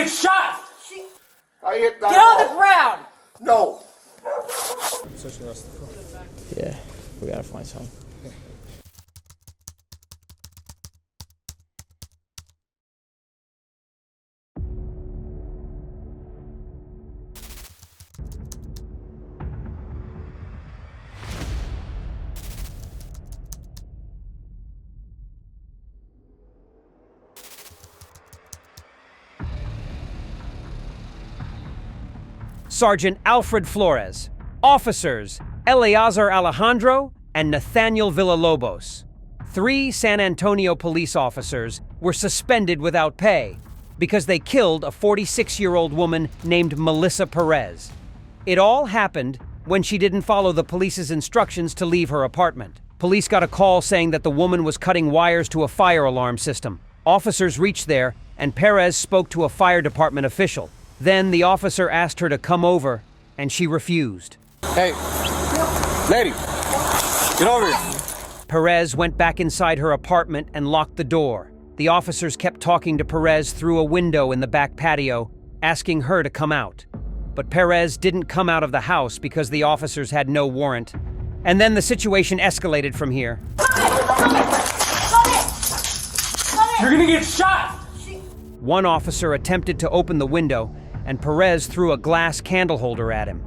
get shot! I hit that Get on wall. the ground! No. Yeah, we gotta find some. Sergeant Alfred Flores, officers Eleazar Alejandro and Nathaniel Villalobos. 3 San Antonio police officers were suspended without pay because they killed a 46-year-old woman named Melissa Perez. It all happened when she didn't follow the police's instructions to leave her apartment. Police got a call saying that the woman was cutting wires to a fire alarm system. Officers reached there, and Perez spoke to a fire department official. Then the officer asked her to come over, and she refused. Hey, lady, get over here. Perez went back inside her apartment and locked the door. The officers kept talking to Perez through a window in the back patio, asking her to come out. But Perez didn't come out of the house because the officers had no warrant. And then the situation escalated from here. You're gonna get shot! One officer attempted to open the window, and Perez threw a glass candle holder at him.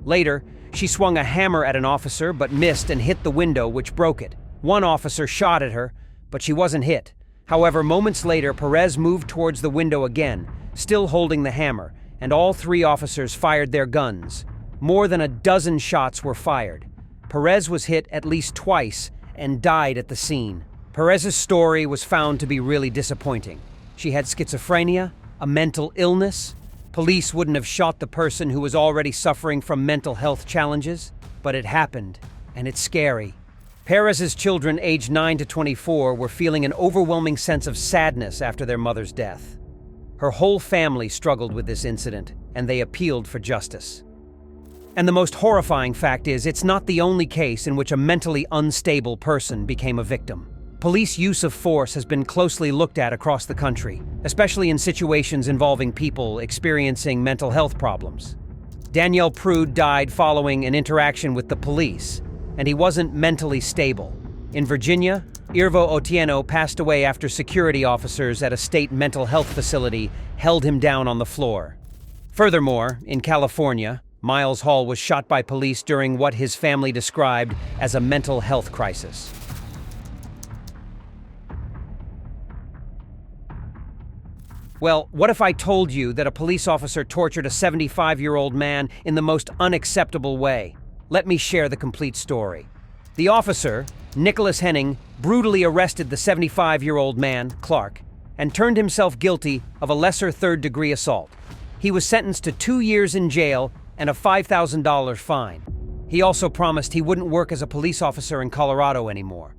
Later, she swung a hammer at an officer but missed and hit the window, which broke it. One officer shot at her, but she wasn't hit. However, moments later, Perez moved towards the window again, still holding the hammer, and all 3 officers fired their guns. More than a dozen shots were fired. Perez was hit at least twice and died at the scene. Perez's story was found to be really disappointing. She had schizophrenia, a mental illness. Police wouldn't have shot the person who was already suffering from mental health challenges, but it happened, and it's scary. Perez's children, aged 9 to 24, were feeling an overwhelming sense of sadness after their mother's death. Her whole family struggled with this incident, and they appealed for justice. And the most horrifying fact is, it's not the only case in which a mentally unstable person became a victim. Police use of force has been closely looked at across the country, especially in situations involving people experiencing mental health problems. Daniel Prude died following an interaction with the police, and he wasn't mentally stable. In Virginia, Irvo Otieno passed away after security officers at a state mental health facility held him down on the floor. Furthermore, in California, Miles Hall was shot by police during what his family described as a mental health crisis. Well, what if I told you that a police officer tortured a 75-year-old man in the most unacceptable way? Let me share the complete story. The officer, Nicholas Henning, brutally arrested the 75-year-old man, Clark, and turned himself guilty of a lesser third-degree assault. He was sentenced to 2 years in jail and a $5,000 fine. He also promised he wouldn't work as a police officer in Colorado anymore.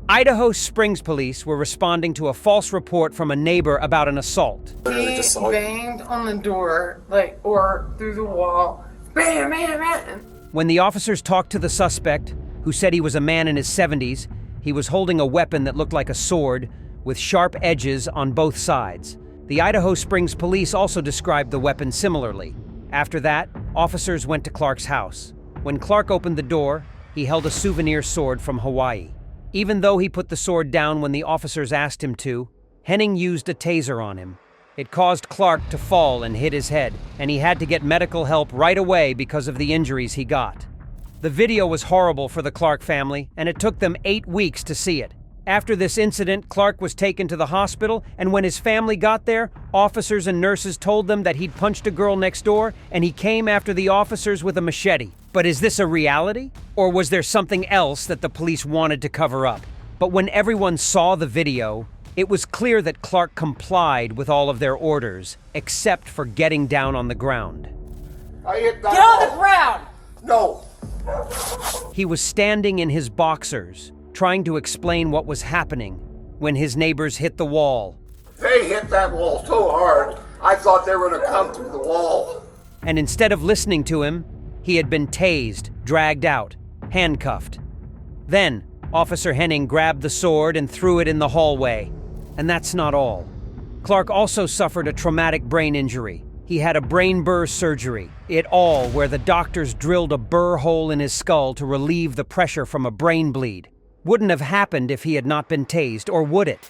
Idaho Springs police were responding to a false report from a neighbor about an assault. He banged on the door, or through the wall. Bam, bam, bam. When the officers talked to the suspect, who said he was a man in his 70s, he was holding a weapon that looked like a sword with sharp edges on both sides. The Idaho Springs police also described the weapon similarly. After that, officers went to Clark's house. When Clark opened the door, he held a souvenir sword from Hawaii. Even though he put the sword down when the officers asked him to, Henning used a taser on him. It caused Clark to fall and hit his head, and he had to get medical help right away because of the injuries he got. The video was horrible for the Clark family, and it took them 8 weeks to see it. After this incident, Clark was taken to the hospital, and when his family got there, officers and nurses told them that he'd punched a girl next door, and he came after the officers with a machete. But is this a reality? Or was there something else that the police wanted to cover up? But when everyone saw the video, it was clear that Clark complied with all of their orders, except for getting down on the ground. I hit that Get on wall. the ground! No. He was standing in his boxers, trying to explain what was happening, when his neighbors hit the wall. They hit that wall so hard, I thought they were going to come through the wall. And instead of listening to him, he had been tased, dragged out, handcuffed. Then, Officer Henning grabbed the sword and threw it in the hallway. And that's not all. Clark also suffered a traumatic brain injury. He had a brain burr surgery, it all where the doctors drilled a burr hole in his skull to relieve the pressure from a brain bleed. Wouldn't have happened if he had not been tased, or would it?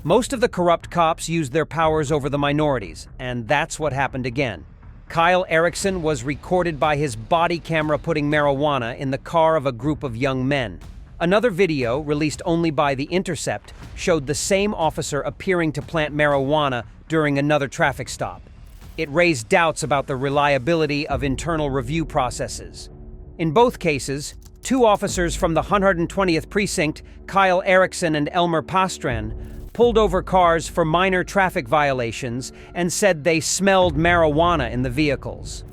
Most of the corrupt cops used their powers over the minorities, and that's what happened again. Kyle Erikson was recorded by his body camera putting marijuana in the car of a group of young men. Another video, released only by The Intercept, showed the same officer appearing to plant marijuana during another traffic stop. It raised doubts about the reliability of internal review processes. In both cases, two officers from the 120th Precinct, Kyle Erikson and Elmer Pastran, pulled over cars for minor traffic violations and said they smelled marijuana in the vehicles.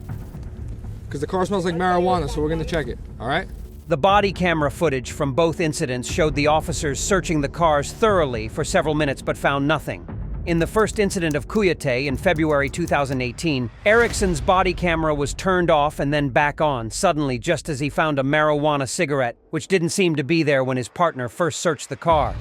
Because the car smells like marijuana, so we're going to check it, all right? The body camera footage from both incidents showed the officers searching the cars thoroughly for several minutes but found nothing. In the first incident of Cuyate in February 2018, Erikson's body camera was turned off and then back on suddenly just as he found a marijuana cigarette, which didn't seem to be there when his partner first searched the car.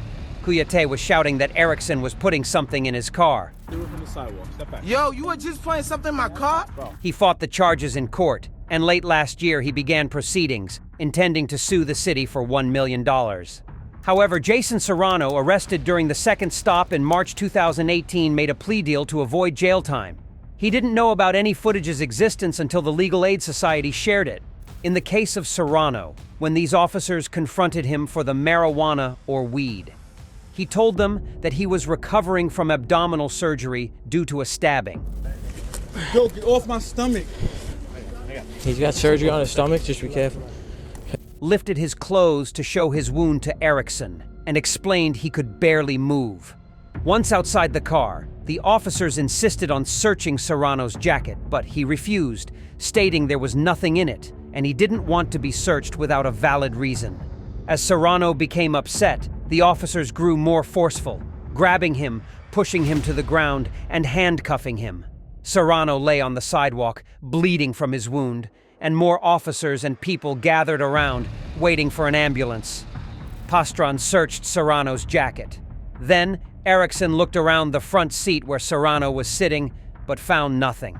Cuyate was shouting that Erikson was putting something in his car. Do it from the sidewalk. Step back. Yo, you were just putting something in my car? He fought the charges in court, and late last year he began proceedings, intending to sue the city for $1 million. However, Jason Serrano, arrested during the second stop in March 2018, made a plea deal to avoid jail time. He didn't know about any footage's existence until the Legal Aid Society shared it. In the case of Serrano, when these officers confronted him for the marijuana or weed, he told them that he was recovering from abdominal surgery due to a stabbing. Yo, get off my stomach. He's got surgery on his stomach, just be careful. Lifted his clothes to show his wound to Erikson, and explained he could barely move. Once outside the car, the officers insisted on searching Serrano's jacket, but he refused, stating there was nothing in it, and he didn't want to be searched without a valid reason. As Serrano became upset, the officers grew more forceful, grabbing him, pushing him to the ground, and handcuffing him. Serrano lay on the sidewalk, bleeding from his wound, and more officers and people gathered around, waiting for an ambulance. Pastran searched Serrano's jacket. Then, Erikson looked around the front seat where Serrano was sitting, but found nothing.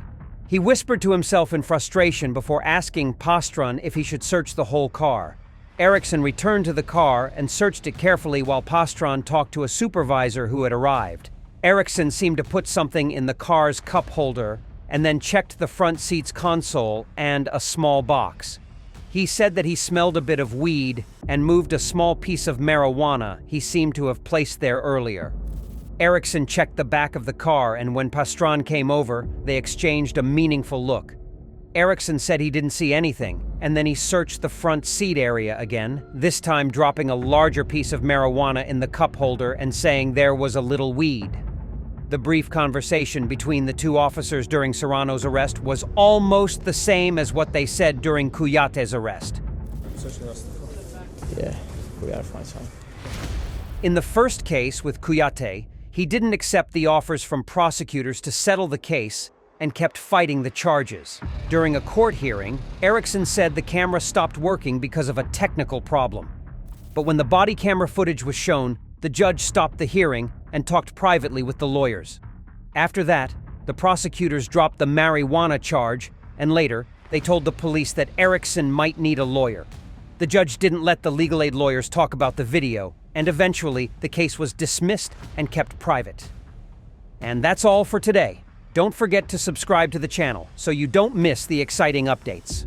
He whispered to himself in frustration before asking Pastran if he should search the whole car. Erikson returned to the car and searched it carefully while Pastran talked to a supervisor who had arrived. Erikson seemed to put something in the car's cup holder and then checked the front seat's console and a small box. He said that he smelled a bit of weed and moved a small piece of marijuana he seemed to have placed there earlier. Erikson checked the back of the car, and when Pastran came over, they exchanged a meaningful look. Erikson said he didn't see anything, and then he searched the front seat area again, this time dropping a larger piece of marijuana in the cup holder and saying there was a little weed. The brief conversation between the two officers during Serrano's arrest was almost the same as what they said during Cuyate's arrest. Yeah, we gotta find something. In the first case with Cuyate, he didn't accept the offers from prosecutors to settle the case and kept fighting the charges. During a court hearing, Erikson said the camera stopped working because of a technical problem. But when the body camera footage was shown, the judge stopped the hearing and talked privately with the lawyers. After that, the prosecutors dropped the marijuana charge, and later, they told the police that Erikson might need a lawyer. The judge didn't let the legal aid lawyers talk about the video, and eventually, the case was dismissed and kept private. And that's all for today. Don't forget to subscribe to the channel so you don't miss the exciting updates.